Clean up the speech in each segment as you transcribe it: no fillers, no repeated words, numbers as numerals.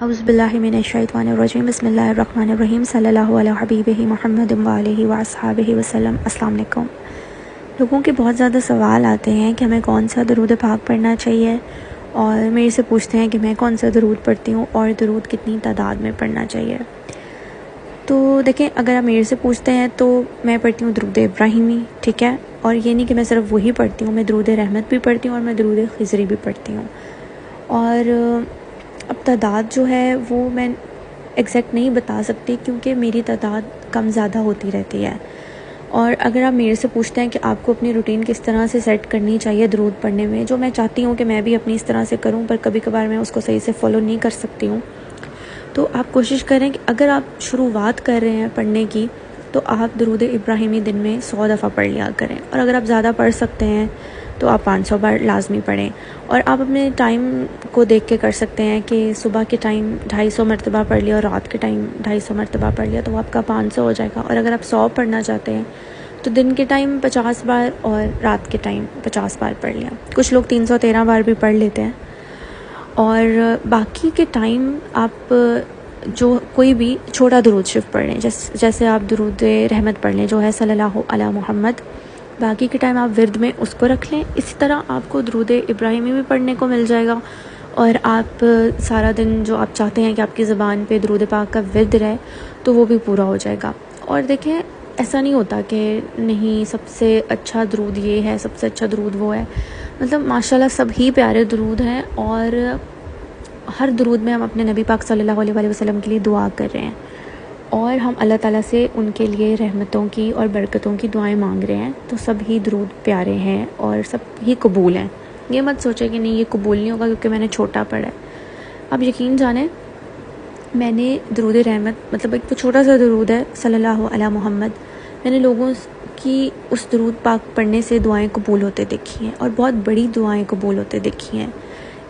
اعوذ باللہ من الشیطان الرجیم بسم اللہ الرحمن الرحیم صلی اللہ علیہ حبیبہ محمد وآلہ واصحابہ وسلم۔ السلام علیکم۔ لوگوں کے بہت زیادہ سوال آتے ہیں کہ ہمیں کون سا درود پاک پڑھنا چاہیے، اور میرے سے پوچھتے ہیں کہ میں کون سا درود پڑھتی ہوں اور درود کتنی تعداد میں پڑھنا چاہیے۔ تو دیکھیں، اگر آپ میرے سے پوچھتے ہیں تو میں پڑھتی ہوں درود ابراہیمی، ٹھیک ہے، اور یہ نہیں کہ میں صرف وہی پڑھتی ہوں، میں درود رحمت بھی پڑھتی ہوں اور میں درود خضری بھی پڑھتی ہوں۔ اور اب تعداد جو ہے وہ میں ایگزیکٹ نہیں بتا سکتی، کیونکہ میری تعداد کم زیادہ ہوتی رہتی ہے۔ اور اگر آپ میرے سے پوچھتے ہیں کہ آپ کو اپنی روٹین کس طرح سے سیٹ کرنی چاہیے درود پڑھنے میں، جو میں چاہتی ہوں کہ میں بھی اپنی اس طرح سے کروں، پر کبھی کبھار میں اس کو صحیح سے فالو نہیں کر سکتی ہوں، تو آپ کوشش کریں کہ اگر آپ شروعات کر رہے ہیں پڑھنے کی تو آپ درود ابراہیمی دن میں 100 دفعہ پڑھ لیا کریں، اور اگر آپ زیادہ پڑھ سکتے ہیں تو آپ 500 بار لازمی پڑھیں۔ اور آپ اپنے ٹائم کو دیکھ کے کر سکتے ہیں کہ صبح کے ٹائم 250 مرتبہ پڑھ لیا اور رات کے ٹائم 250 مرتبہ پڑھ لیا تو وہ آپ کا 500 ہو جائے گا۔ اور اگر آپ 100 پڑھنا چاہتے ہیں تو دن کے ٹائم 50 بار اور رات کے ٹائم 50 بار پڑھ لیا۔ کچھ لوگ 313 بار بھی پڑھ لیتے ہیں۔ اور باقی کے ٹائم آپ جو کوئی بھی چھوٹا درود شریف پڑھ لیں، جیسے آپ درود رحمت پڑھ لیں جو ہے صلی اللہ علیہ محمد، باقی کے ٹائم آپ ورد میں اس کو رکھ لیں۔ اسی طرح آپ کو درود ابراہیمی بھی پڑھنے کو مل جائے گا، اور آپ سارا دن جو آپ چاہتے ہیں کہ آپ کی زبان پہ درود پاک کا ورد رہے تو وہ بھی پورا ہو جائے گا۔ اور دیکھیں، ایسا نہیں ہوتا کہ نہیں سب سے اچھا درود یہ ہے، سب سے اچھا درود وہ ہے، مطلب ماشاءاللہ سب ہی پیارے درود ہیں، اور ہر درود میں ہم اپنے نبی پاک صلی اللہ علیہ وسلم کے لیے دعا کر رہے ہیں، اور ہم اللہ تعالیٰ سے ان کے لیے رحمتوں کی اور برکتوں کی دعائیں مانگ رہے ہیں، تو سب ہی درود پیارے ہیں اور سب ہی قبول ہیں۔ یہ مت سوچیں کہ نہیں یہ قبول نہیں ہوگا کیونکہ میں نے چھوٹا پڑھا ہے۔ آپ یقین جانیں، میں نے درود رحمت مطلب ایک تو چھوٹا سا درود ہے صلی اللہ علیہ محمد، میں نے لوگوں کی اس درود پاک پڑھنے سے دعائیں قبول ہوتے دیکھی ہیں، اور بہت بڑی دعائیں قبول ہوتے دیکھی ہیں۔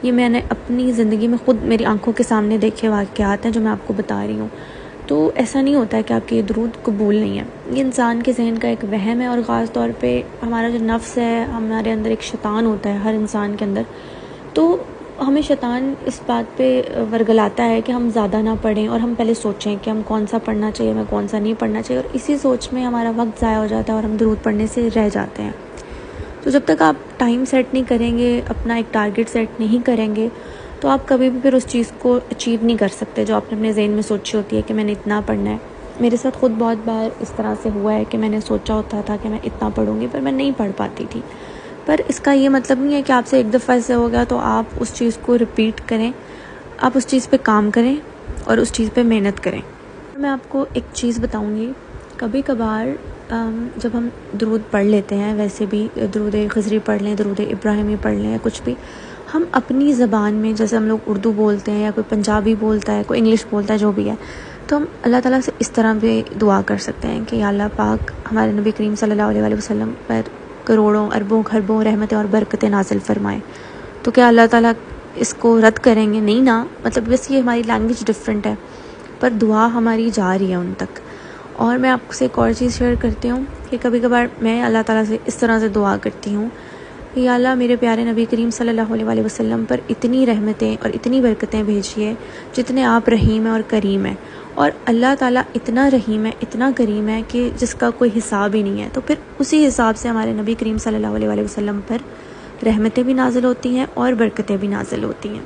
یہ میں نے اپنی زندگی میں خود میری آنکھوں کے سامنے دیکھے واقعات ہیں جو میں آپ کو بتا رہی ہوں۔ تو ایسا نہیں ہوتا ہے کہ آپ کے یہ درود قبول نہیں ہے، یہ انسان کے ذہن کا ایک وہم ہے، اور خاص طور پہ ہمارا جو نفس ہے، ہمارے اندر ایک شیطان ہوتا ہے ہر انسان کے اندر، تو ہمیں شیطان اس بات پہ ورگلاتا ہے کہ ہم زیادہ نہ پڑھیں، اور ہم پہلے سوچیں کہ ہم کون سا پڑھنا چاہیے، ہمیں کون سا نہیں پڑھنا چاہیے، اور اسی سوچ میں ہمارا وقت ضائع ہو جاتا ہے اور ہم درود پڑھنے سے رہ جاتے ہیں۔ تو جب تک آپ ٹائم سیٹ نہیں کریں گے، اپنا ایک ٹارگٹ سیٹ نہیں کریں گے، تو آپ کبھی بھی پھر اس چیز کو اچیو نہیں کر سکتے جو آپ نے اپنے ذہن میں سوچی ہوتی ہے کہ میں نے اتنا پڑھنا ہے۔ میرے ساتھ خود بہت بار اس طرح سے ہوا ہے کہ میں نے سوچا ہوتا تھا کہ میں اتنا پڑھوں گی، پر میں نہیں پڑھ پاتی تھی۔ پر اس کا یہ مطلب نہیں ہے کہ آپ سے ایک دفعہ سے ہو گیا تو آپ اس چیز کو ریپیٹ کریں، آپ اس چیز پہ کام کریں اور اس چیز پہ محنت کریں۔ میں آپ کو ایک چیز بتاؤں گی، کبھی کبھار جب ہم درود پڑھ لیتے ہیں، ویسے بھی درود خضری پڑھ لیں، درود ابراہیمی پڑھ لیں، یا کچھ بھی، ہم اپنی زبان میں، جیسے ہم لوگ اردو بولتے ہیں یا کوئی پنجابی بولتا ہے، کوئی انگلش بولتا ہے، جو بھی ہے، تو ہم اللہ تعالیٰ سے اس طرح بھی دعا کر سکتے ہیں کہ یا اللہ پاک ہمارے نبی کریم صلی اللہ علیہ وسلم پر کروڑوں اربوں خربوں رحمتیں اور برکتیں نازل فرمائیں۔ تو کیا اللہ تعالیٰ اس کو رد کریں گے؟ نہیں نا، مطلب بس یہ ہماری لینگویج ڈفرینٹ ہے، پر دعا ہماری جا رہی ہے ان تک۔ اور میں آپ سے ایک اور چیز شیئر کرتی ہوں کہ کبھی کبھار میں اللہ تعالیٰ سے اس طرح سے دعا کرتی ہوں کہ یا اللہ میرے پیارے نبی کریم صلی اللہ علیہ وسلم پر اتنی رحمتیں اور اتنی برکتیں بھیجیے جتنے آپ رحیم ہیں اور کریم ہیں، اور اللہ تعالیٰ اتنا رحیم ہے، اتنا کریم ہے کہ جس کا کوئی حساب ہی نہیں ہے، تو پھر اسی حساب سے ہمارے نبی کریم صلی اللہ علیہ وسلم پر رحمتیں بھی نازل ہوتی ہیں اور برکتیں بھی نازل ہوتی ہیں۔